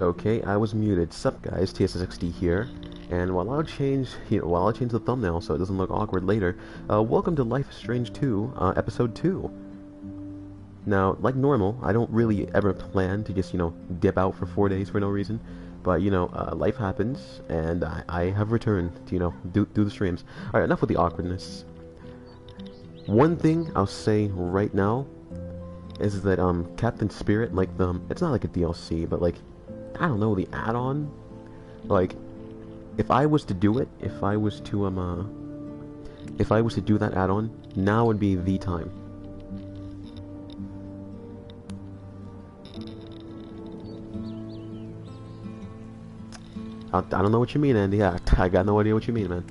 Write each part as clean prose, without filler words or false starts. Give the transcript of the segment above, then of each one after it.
Okay, I was muted. Sup guys, TssXD here. And while I'll change the thumbnail so it doesn't look awkward later, welcome to Life is Strange 2, episode 2. Now, like normal, I don't really ever plan to just, dip out for 4 days for no reason. But, life happens, and I have returned to, do the streams. Alright, enough with the awkwardness. One thing I'll say right now is that, Captain Spirit, like it's not like a DLC, but like, I don't know, the add-on? Like, if I was to do it, if I was to do that add-on, now would be the time. I don't know what you mean, Andy. I got no idea what you mean, man.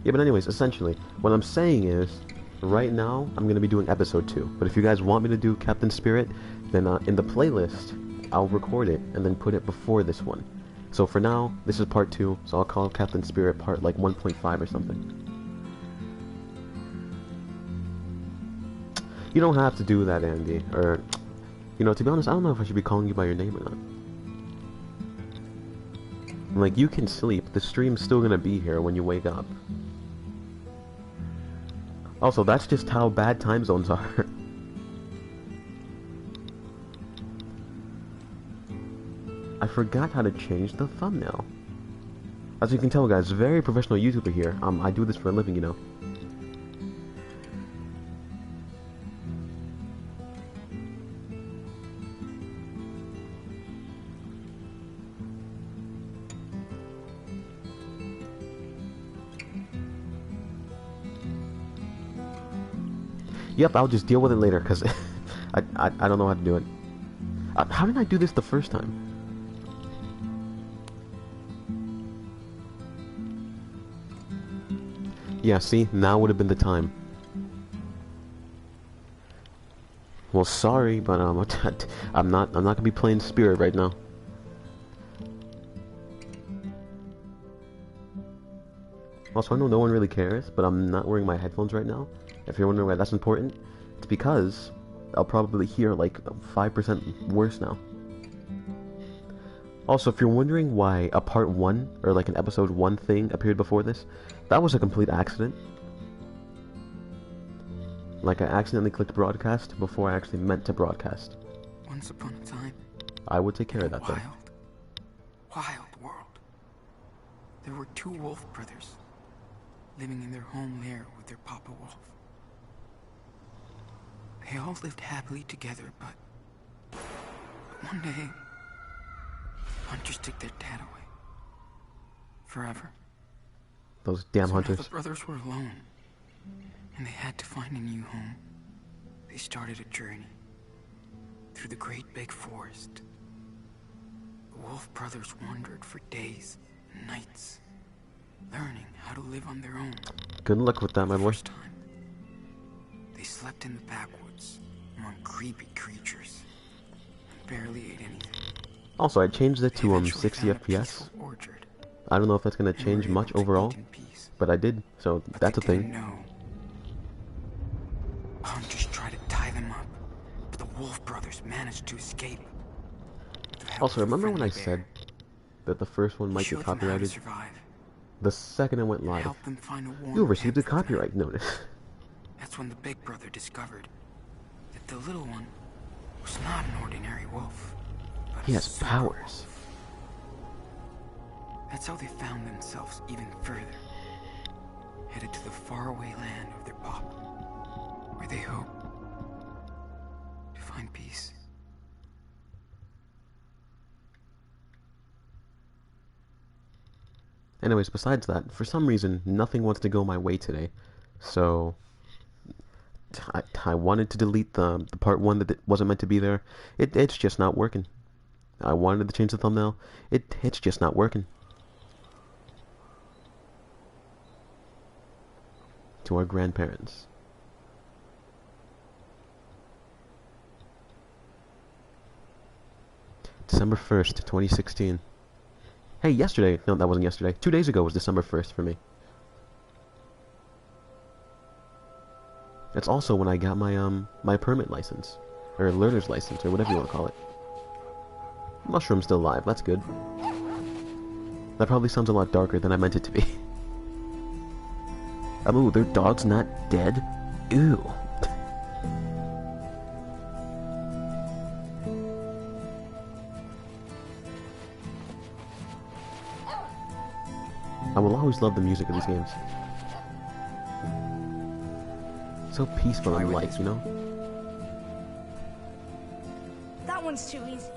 Yeah, but anyways, essentially, what I'm saying is, right now, I'm going to be doing episode 2. But if you guys want me to do Captain Spirit, then in the playlist, I'll record it and then put it before this one. So for now, this is part 2, so I'll call Captain Spirit part like 1.5 or something. You don't have to do that, Andy. Or, to be honest, I don't know if I should be calling you by your name or not. Like, you can sleep. The stream's still going to be here when you wake up. Also, that's just how bad time zones are. I forgot how to change the thumbnail. As you can tell, guys, very professional YouTuber here. I do this for a living, Yep, I'll just deal with it later, because I don't know how to do it. How did I do this the first time? Yeah, see? Now would have been the time. Well, sorry, but I'm not gonna be playing Spirit right now. Also, I know no one really cares, but I'm not wearing my headphones right now. If you're wondering why that's important, it's because I'll probably hear like 5% worse now. Also, if you're wondering why a part 1, or like an episode 1 thing appeared before this, that was a complete accident. Like, I accidentally clicked broadcast before I actually meant to broadcast. Once upon a time, I would take care of that thing. Wild world. There were 2 wolf brothers living in their home lair with their papa wolf. They all lived happily together, but one day, hunters took their dad away. Forever. Those damn hunters. Now the brothers were alone, and they had to find a new home. They started a journey through the great big forest. The wolf brothers wandered for days and nights, learning how to live on their own. Good luck with that, my boy. First time, they slept in the backwoods among creepy creatures and barely ate anything. Also, I changed it to 60 FPS. I don't know if that's gonna change much overall, but I did, so that's a thing. Hunters tried to tie them up, but the wolf brothers managed to escape. Also, remember when I said that the first one might be copyrighted? The second it went live, you received a copyright notice. That's when the big brother discovered that the little one was not an ordinary wolf, but he has powers. That's how they found themselves even further, headed to the faraway land of their papa, where they hope to find peace. Anyways, besides that, for some reason, nothing wants to go my way today. So, I wanted to delete the part 1 that wasn't meant to be there. It's just not working. I wanted to change the thumbnail. It's just not working. To our grandparents. December 1st, 2016. Hey, yesterday. No, that wasn't yesterday. 2 days ago was December 1st for me. That's also when I got my my permit license. Or a learner's license, or whatever you want to call it. Mushroom's still alive, that's good. That probably sounds a lot darker than I meant it to be. Ooh, their dog's not dead? Ew. I will always love the music of these games. So peaceful and light, you know? That one's too easy.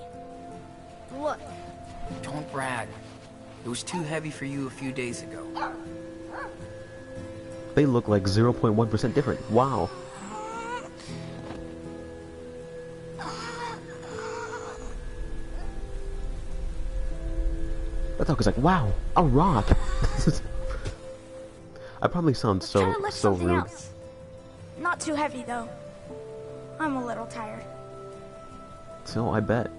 Look. Don't brag. It was too heavy for you a few days ago. They look like 0.1% different. Wow. That dog is like, wow, a rock. I probably sound so rude. Else. Not too heavy though. I'm a little tired. So I bet.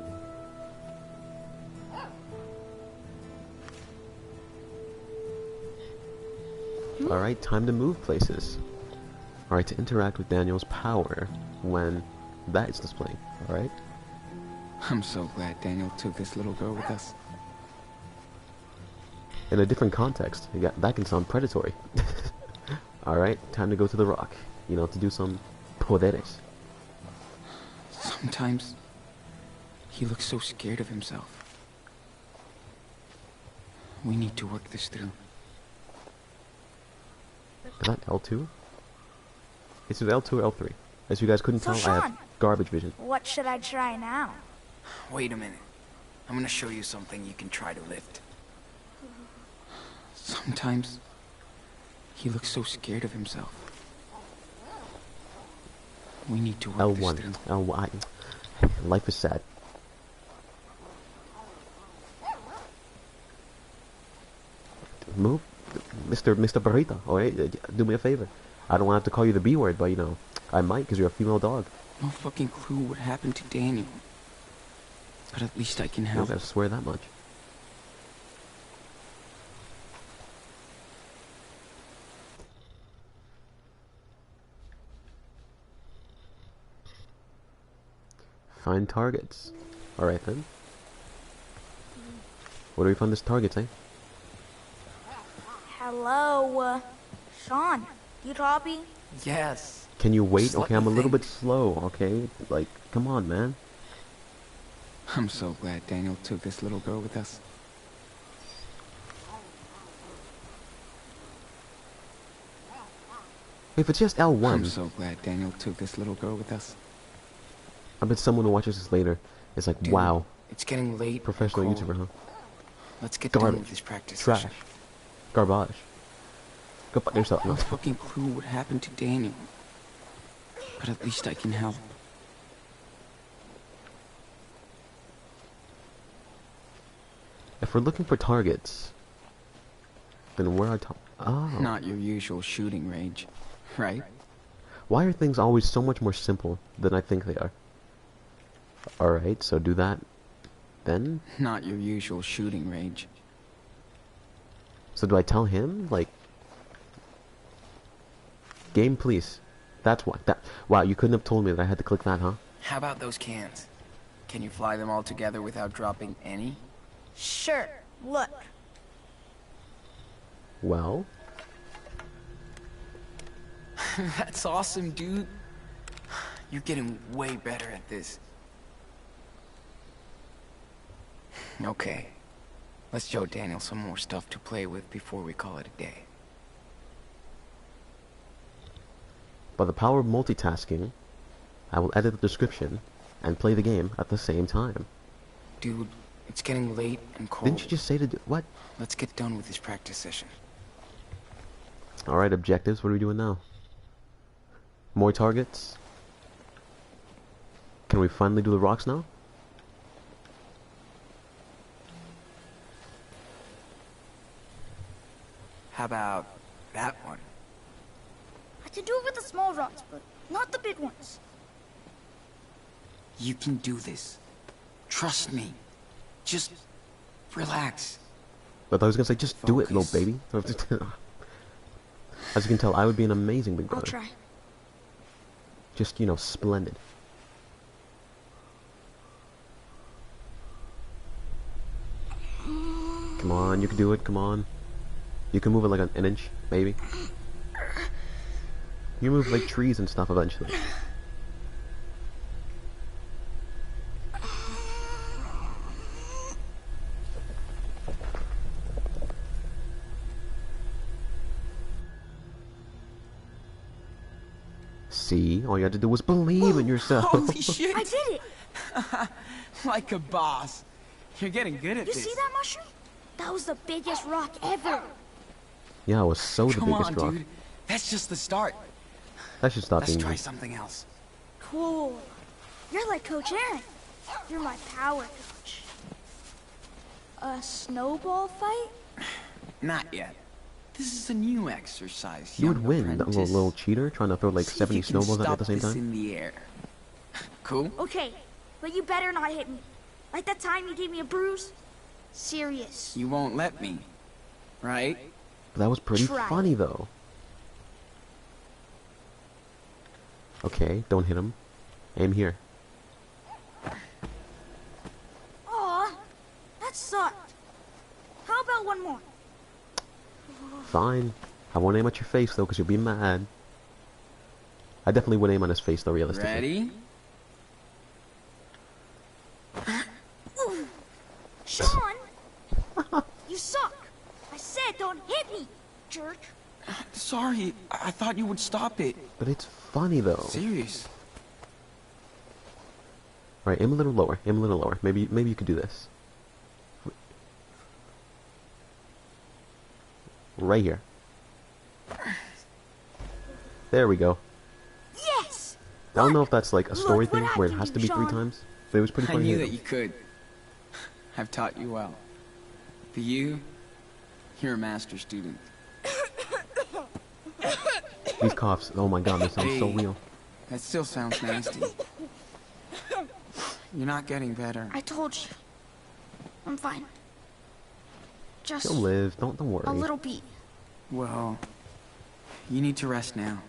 Alright, time to move places. Alright, to interact with Daniel's power when that is displaying. Alright? I'm so glad Daniel took this little girl with us. In a different context, that can sound predatory. Alright, time to go to the rock. You know, to do some poderes. Sometimes he looks so scared of himself. We need to work this through. Is that L2? It's either L2 or L3. As you guys couldn't tell, Sean, I have garbage vision. What should I try now? Wait a minute. I'm gonna show you something you can try to lift. Sometimes he looks so scared of himself. We need to work L1. this through. L1. Life is sad. Move. Mr. Burrito, alright? Do me a favor. I don't want to have to call you the B word, but you know, I might because you're a female dog. No fucking clue what happened to Daniel. But at least I can You help. don't gotta swear that much. Find targets. Alright then. What do we find as targets, eh? Hello, Sean. You copy? Yes. Can you wait? Just let Okay, I'm a me little think. bit slow, okay? Like, come on, man. I'm so glad Daniel took this little girl with us. If it's just L1, I'm so glad Daniel took this little girl with us. I bet someone who watches this later is like, Dude, wow, it's getting late. professional and YouTuber, cold. huh? Let's get Garbage. done with this practice Trash. session. Garbage. Go fuck yourself. No No. fucking clue what happened to Daniel. But at least I can help. If we're looking for targets, then where are Oh. Not your usual shooting range, right? Why are things always so much more simple than I think they are? Alright, so do that. Then? Not your usual shooting range. So do I tell him? Like... Game, please. That's why. Wow, you couldn't have told me that I had to click that, huh? How about those cans? Can you fly them all together without dropping any? Sure. Look. Well... That's awesome, dude. You're getting way better at this. Okay. Let's show Daniel some more stuff to play with before we call it a day. By the power of multitasking, I will edit the description and play the game at the same time. Dude, it's getting late and cold. Didn't you just say to do... What? Let's get done with this practice session. Alright, objectives. What are we doing now? More targets? Can we finally do the rocks now? How about that one? I can do it with the small rocks, but not the big ones. You can do this. Trust me. Just relax. But I was gonna say, just do it, little Focus. baby. As you can tell, I would be an amazing big I'll brother. try. Just, you know, splendid. Come on, you can do it, come on. You can move it like an inch, maybe. You move like trees and stuff eventually. See, all you had to do was believe in yourself. Holy shit! I did it! Like a boss. You're getting good at You this. see that mushroom? That was the biggest rock ever. Yeah, it was so the Come biggest on, rock. dude. That's just the start. That should stop Let's being try me. something else. Cool. You're like Coach Aaron. You're my power coach. A snowball fight? Not yet. This is a new exercise. You would young win, that apprentice. little cheater trying to throw like See if 70 you can snowballs at me at the stop same this time. in the air. Cool? Okay, but you better not hit me. Like that time you gave me a bruise? Serious. You won't let me, right? But that was pretty Try. funny though. Okay, don't hit him. Aim here. Aw, that sucked. How about one more? Fine. I won't aim at your face though, because you'll be mad. I definitely would aim on his face though, realistically. Ready? Sean! You suck! I said don't hit me, jerk. Sorry, I thought you would stop it. But it's funny though. Serious. Alright, aim a little lower. Aim a little lower. Maybe you could do this. Right here. There we go. Yes! I don't know if that's like a story Look what thing I where it can has do, to be 3 Sean. times, but it was pretty I funny. knew hitting that him. you could. I've taught you well. But you're a master student. These coughs, oh my god, they sound so Hey. real. That still sounds nasty. You're not getting better. I told you. I'm fine. Just You'll live, don't worry. a little beat. Well, you need to rest now.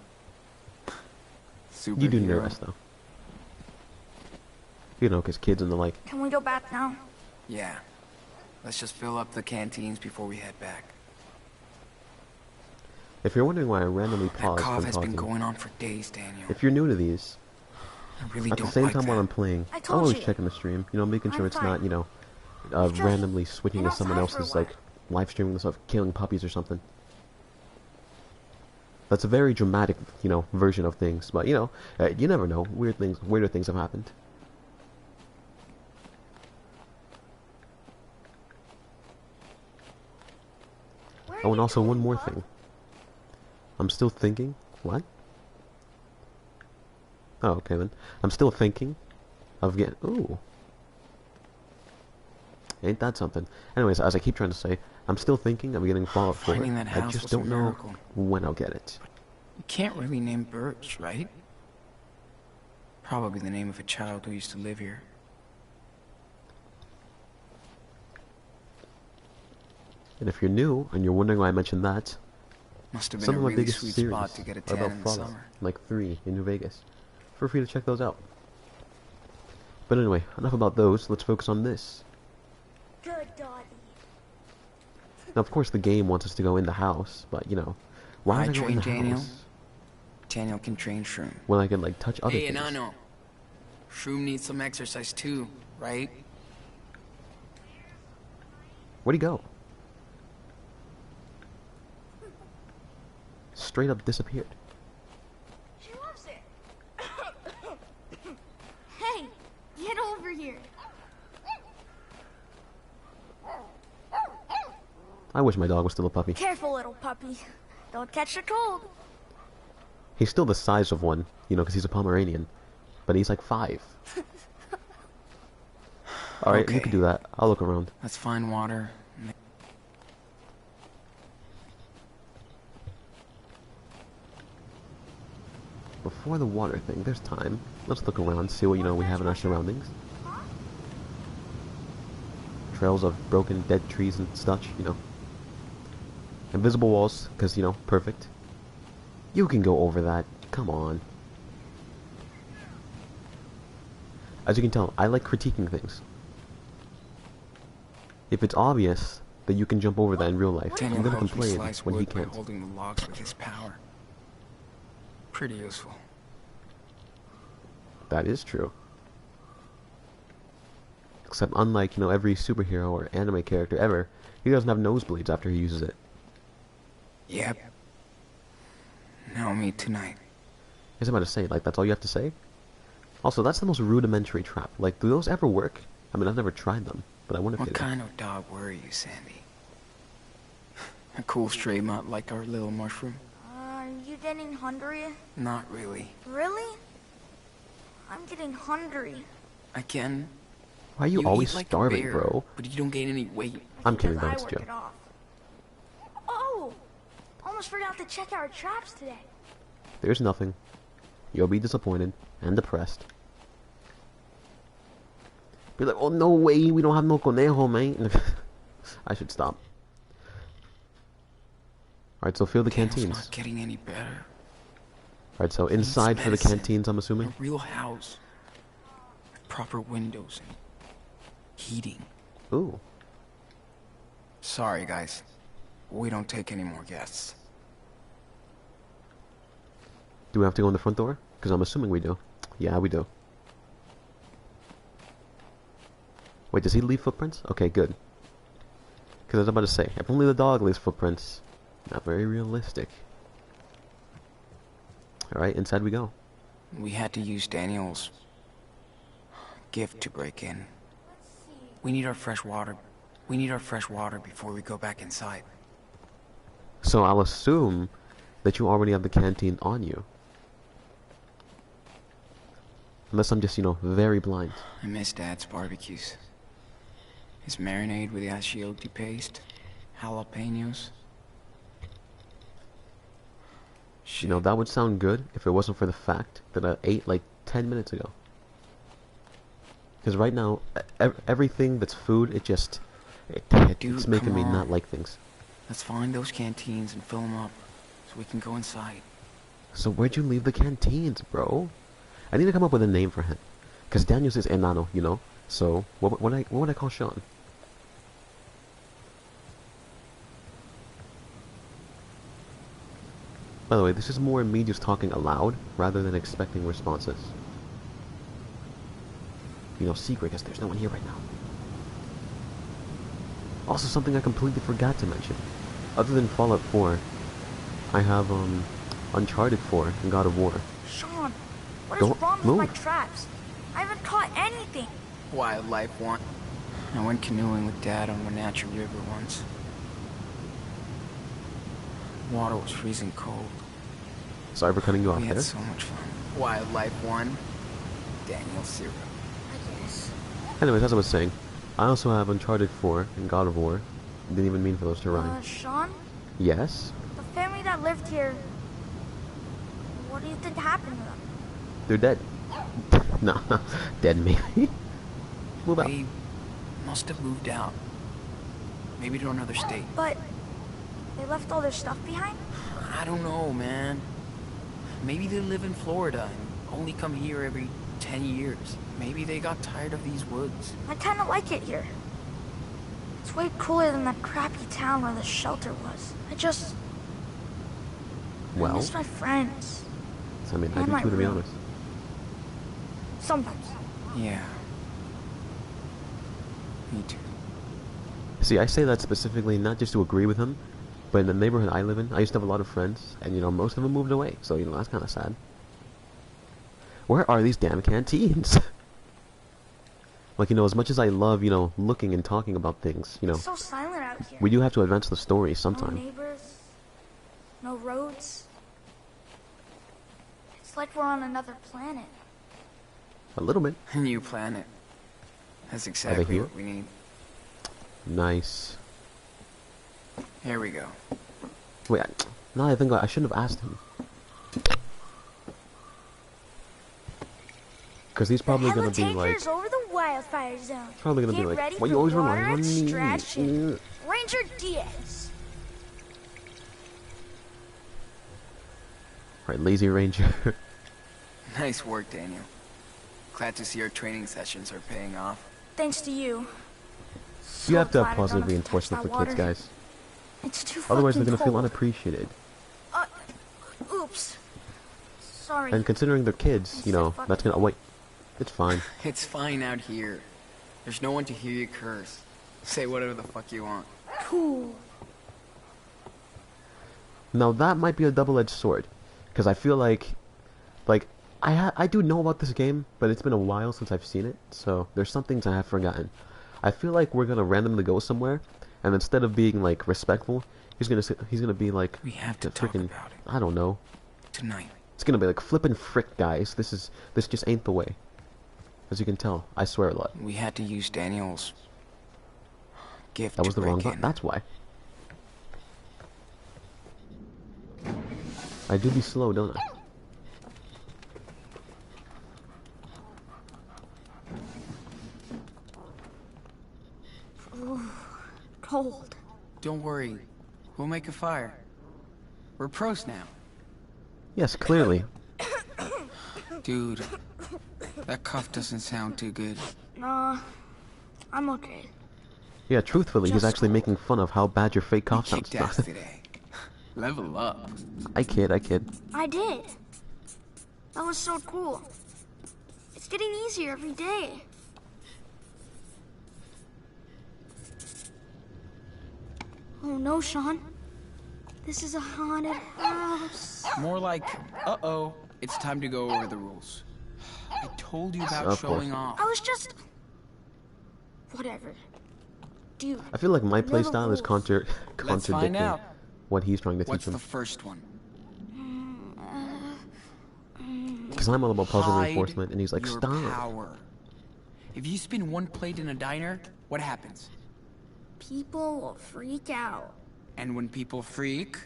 Superhero. You do need to rest though. You know, 'cause kids and the like. Can we go back now? Yeah. Let's just fill up the canteens before we head back. If you're wondering why I randomly That paused cough from has been talking, going on for days, Daniel. if you're new to these, I really at the don't same like time that. while I'm playing, I I'm told always you. checking the stream, you know, making sure I'm it's fine. not, you know, We've just randomly switching been to someone outside for a else's, while. like, live streaming and stuff, killing puppies or something. That's a very dramatic, you know, version of things, but, you know, you never know, weirder things have happened. Where Oh, are and you also one going, more Bub? thing. I'm still thinking, what? Oh, okay then. I'm still thinking of getting, ooh. Ain't that something? Anyways, as I keep trying to say, I'm still thinking of getting Fallout 4. Finding that I house just was a don't know miracle. when I'll get it. You can't really name Birch, right? Probably the name of a child who used to live here. And if you're new and you're wondering why I mentioned that, Must have been some a of my really biggest sweet series spot to get a are tan about in the Fallout, summer. like 3 in New Vegas. Feel free to check those out. But anyway, enough about those. Let's focus on this. Good doggy. Now, of course, the game wants us to go in the house, but you know, why I would I go in train the Daniel. house Daniel can train Shroom. when I can like touch other Hey, things? Enano. Shroom needs some exercise too, right? Where'd he go? Straight up disappeared. She loves it. Hey, get over here. I wish my dog was still a puppy. Careful, little puppy. Don't catch a cold. He's still the size of one, you know, because he's a Pomeranian. But he's like 5. Alright, you Okay. can do that. I'll look around. Let's find water. Before the water thing, there's time. Let's look around, see what, you know, we have in our surroundings. Trails of broken, dead trees and such, you know. Invisible walls, because, you know, perfect. You can go over that. Come on. As you can tell, I like critiquing things. If it's obvious, that you can jump over that in real life. Daniel I'm gonna helps me complain slice when he wood by can't. holding the logs with his power. Pretty useful. That is true. Except unlike, every superhero or anime character ever, he doesn't have nosebleeds after he uses it. Yep. Now meet tonight. I was about to say, like, that's all you have to say? Also, that's the most rudimentary trap. Like, do those ever work? I mean, I've never tried them, but I wonder if What they do. kind of dog were you, Sandy? A cool stray mutt like our little mushroom? Are you getting hungry? Not really. Really? I'm getting hungry. Again? Why are you You always eat like a starving, bear, bro? but you don't gain any weight. I'm kidding, Because that's I a work joke. it off. Oh! Almost forgot to check our traps today. There's nothing. You'll be disappointed and depressed. Be like, oh no way, we don't have no conejo, man. I should stop. Alright, so fill the Daniel's canteens. not getting any better. Alright, so Needs inside for the medicine. canteens, I'm A assuming? real house. With proper windows and heating. Ooh. Sorry, guys. We don't take any more guests. Do we have to go in the front door? Because I'm assuming we do. Yeah, we do. Wait, does he leave footprints? Okay, good. Because I was about to say, if only the dog leaves footprints. Not very realistic. Alright, inside we go. We had to use Daniel's gift to break in. We need our fresh water. We need our fresh water before we go back inside. So I'll assume that you already have the canteen on you. Unless I'm just, very blind. I miss Dad's barbecues. His marinade with achiote paste, jalapenos. That would sound good if it wasn't for the fact that I ate like 10 minutes ago. Because right now, everything that's food, it's Dude, making come me on. not like things. Let's find those canteens and fill them up so we can go inside. So where'd you leave the canteens, bro? I need to come up with a name for him. Because Daniel says enano, So, what would I call Sean? By the way, this is more me just talking aloud, rather than expecting responses. Secret, because there's no one here right now. Also, something I completely forgot to mention. Other than Fallout 4, I have, Uncharted 4 and God of War. Sean, what Go- is wrong with move. my traps? I haven't caught anything. Wildlife one. I went canoeing with Dad on Wenatchee River once. Water was freezing cold. Sorry for cutting you off We had there. so much fun. Wildlife one. Daniel 0. I guess. Anyways, as I was saying, I also have Uncharted 4 and God of War. Didn't even mean for those to rhyme. Sean, Yes? the family that lived here, what do you think happened to them? They're dead. No, dead maybe. Move out. They must have moved out. Maybe to another state. But they left all their stuff behind? I don't know, man. Maybe they live in Florida and only come here every 10 years. Maybe they got tired of these woods. I kind of like it here. It's way cooler than that crappy town where the shelter was. I Well, miss my friends. I mean, I and do my too, to be room. honest. Sometimes. Yeah. Me too. See, I say that specifically not just to agree with him, but in the neighborhood I live in, I used to have a lot of friends, and most of them moved away, so that's kind of sad. Where are these damn canteens? Like, as much as I love, looking and talking about things, It's so silent out here. we do have to advance the story No sometime. neighbors, no roads. It's like we're on another planet. A little bit. A new planet. That's exactly here? what we need. Nice. Here we go. Wait, now I think I shouldn't have asked him. Because he's probably going to be like... Helitanger's over the wildfire zone. Probably going to Get be ready like, why for you always water relying on me? extraction. Ranger Diaz. Right, Lazy Ranger. Nice work, Daniel. Glad to see our training sessions are paying off. Thanks to you. So You have to have glad I don't positive have to touch reinforcement that for kids, water. guys. It's too Otherwise, they're fucking gonna feel cold. unappreciated. Oops. Sorry. And considering they're kids, you know, that's gonna. Oh, wait, it's fine. It's fine out here. There's no one to hear you curse. Say whatever the fuck you want. Cool. Now that might be a double-edged sword, because I feel like I do know about this game, but it's been a while since I've seen it, so there's some things I have forgotten. I feel like we're gonna randomly go somewhere, and instead of being like respectful, he's gonna be like, We have to the talk frickin', about it. I don't know. Tonight. It's gonna be like flippin' frick, guys. This just ain't the way. As you can tell, I swear a lot. We had to use Daniel's gift That was to the wrong break button. in. That's why. I do be slow, don't I? Ooh, cold. Don't worry. We'll make a fire. We're pros now. Yes, clearly. Dude, that cough doesn't sound too good. Nah, I'm okay. Yeah, truthfully, he's Just actually cold. making fun of how bad your fake You cough sounds. kicked ass today. Level up. I kid. I did. That was so cool. It's getting easier every day. Oh no, Sean. This is a haunted house. More like, uh-oh, it's time to go over the rules. I told you about Of showing course. off. I was just... Whatever. Dude, I feel like my I know the playstyle is rules. Let's find contradicting out. what he's trying to teach What's him. the first one? Because I'm all about positive Hide reinforcement, and he's like, your stop. power. If you spin one plate in a diner, what happens? people will freak out. And when people freak,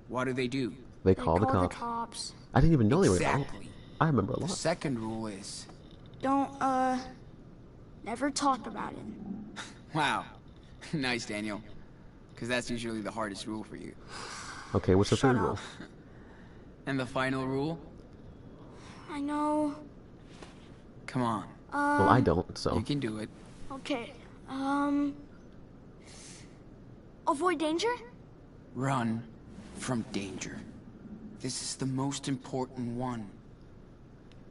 what do? They They call the call the cops. cops. I didn't even know they were Exactly. I remember a The lot. second rule is, Don't, never talk about it. wow, nice, Daniel. Because that's usually the hardest rule for you. Okay, what's the Shut third up. rule? And the final rule? I know. Come on, Well, I don't, so. you can do it. Okay, avoid danger? Run from danger. This is the most important one.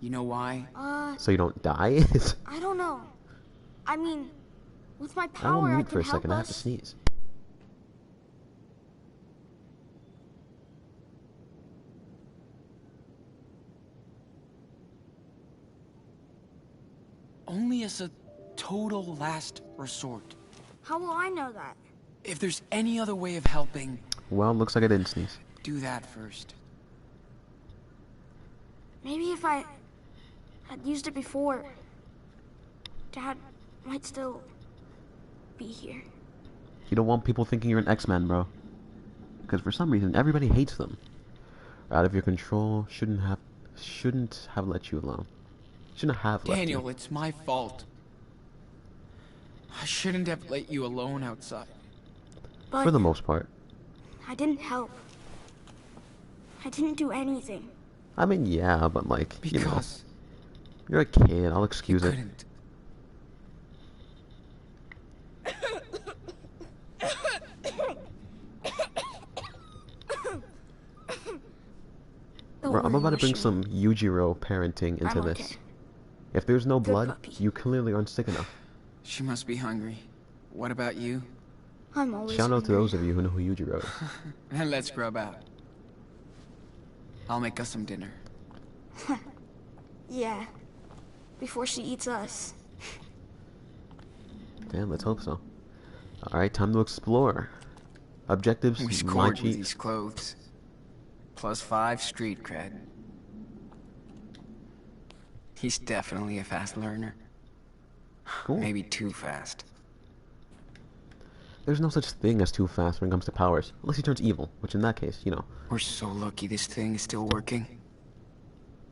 You know why? So you don't die? I don't know. I mean, with my I will power, I mute can for a help second. I have to us. sneeze. Only as a total last resort. How will I know that? If there's any other way of helping, Well, looks like I didn't sneeze. do that first. Maybe if I had used it before, Dad might still be here. You don't want people thinking you're an X-Man, bro. Because for some reason, everybody hates them. Out of your control, shouldn't have let you alone. Shouldn't have left Daniel, you. it's my fault. I shouldn't have let you alone outside. But For the most part. I didn't help. I didn't do anything. I mean, yeah, but like, you know, Because you're a kid. I'll you excuse it. couldn't. Don't Bro, I'm worry, about to bring Yoshi. some Yujiro parenting into I'm this. okay. If there's no Good blood, puppy. you clearly aren't sick enough. She must be hungry. What about you? I'm always Shout out to hungry. those of you who know who Yujiro is. And let's grub out. I'll make us some dinner. Yeah. Before she eats us. Damn, let's hope so. Alright, time to explore. Objectives, We my scored with cheat. these clothes. +5 street cred. He's definitely a fast learner. Cool. Maybe too fast. There's no such thing as too fast when it comes to powers. Unless he turns evil, which in that case, you know. We're so lucky this thing is still working.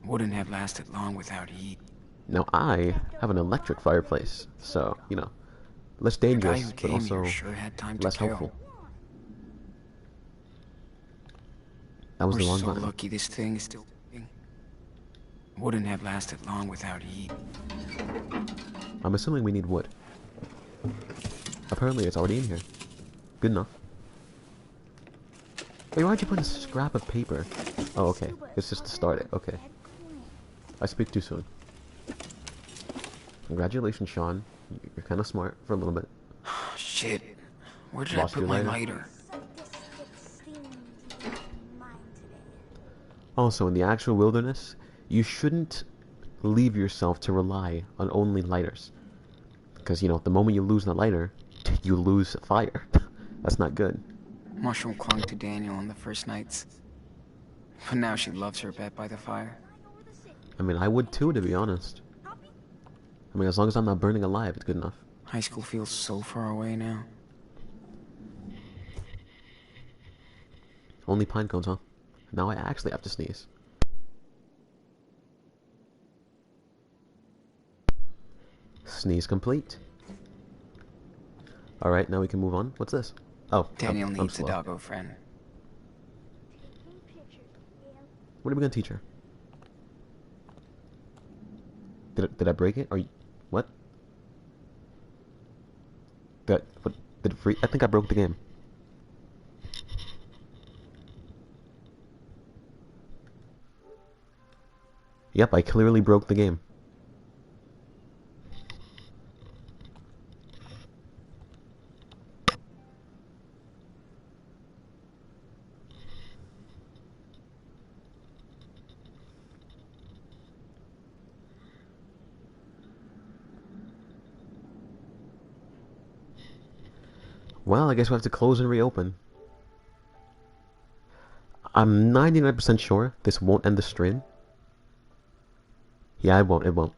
Wouldn't have lasted long without heat. Now I have an electric fireplace, so, you know, less The guy dangerous, who but came also here sure had time less to kill. helpful. That was We're the wrong so button. lucky this thing is still working. Wouldn't have lasted long without heat. I'm assuming we need wood. Apparently it's already in here. Good enough. Wait, why'd you put a scrap of paper? Oh, okay. It's just to start it. Okay. I speak too soon. Congratulations, Sean. You're kind of smart for a little bit. Shit. Where did Lost I put your my lighter? lighter? Also, in the actual wilderness, you shouldn't leave yourself to rely on only lighters. Because, you know, the moment you lose the lighter, you lose fire. That's not good. Mushroom clung to Daniel on the first nights. But now she loves her bed by the fire. I mean, I would too, to be honest. I mean, as long as I'm not burning alive, it's good enough. High school feels so far away now. Only pine cones, huh? Now I actually have to sneeze. Sneeze complete. Alright, now we can move on. What's this? Oh, Daniel I'm needs a slow. doggo friend. What are we gonna teach her? Did I break it? Or what? What did it free? I think I broke the game. Yep, I clearly broke the game. Well, I guess we have to close and reopen. I'm 99% sure this won't end the stream. Yeah, it won't.